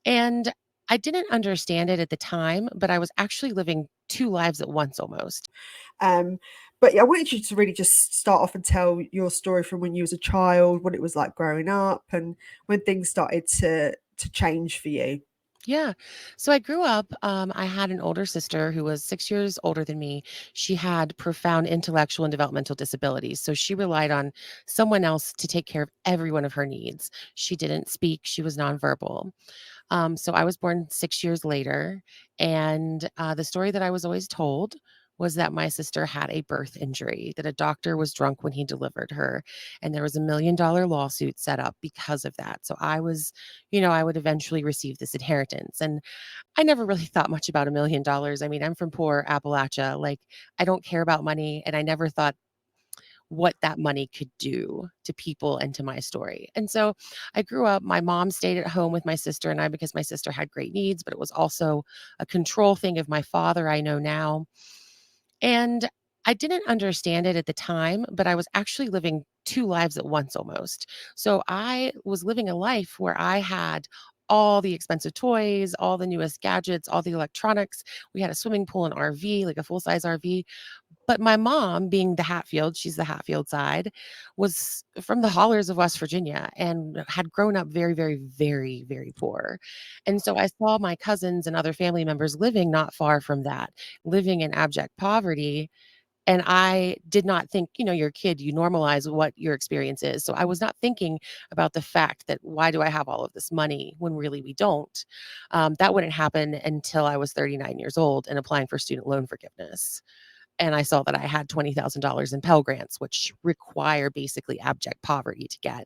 And I didn't understand it at the time, but I was actually living 2 lives at once almost. Um, but yeah, I wanted you to really just start off and tell your story from when you was a child, what it was like growing up, and when things started to change for you. Yeah. So I grew up, I had an older sister who was 6 years older than me. She had profound intellectual and developmental disabilities, so she relied on someone else to take care of every one of her needs. She didn't speak, she was nonverbal. So I was born 6 years later, and, the story that I was always told was that my sister had a birth injury, that a doctor was drunk when he delivered her, and there was a $1,000,000 lawsuit set up because of that. So I would eventually receive this inheritance, and I never really thought much about $1,000,000. I mean, I'm from poor Appalachia, like, I don't care about money, and I never thought what that money could do to people and to my story. And so I grew up, my mom stayed at home with my sister and I because my sister had great needs, but it was also a control thing of my father, I know now. And I didn't understand it at the time, but I was actually living 2 lives at once almost. So I was living a life where I had all the expensive toys, all the newest gadgets, all the electronics. We had a swimming pool, an RV, like a full-size RV, but my mom, being the Hatfield, she's the Hatfield side, was from the hollers of West Virginia and had grown up very, very, very, very poor. And so I saw my cousins and other family members living not far from that, living in abject poverty. And I did not think, you're a kid, you normalize what your experience is. So I was not thinking about the fact that why do I have all of this money when really we don't? That wouldn't happen until I was 39 years old and applying for student loan forgiveness, and I saw that I had $20,000 in Pell Grants, which require basically abject poverty to get.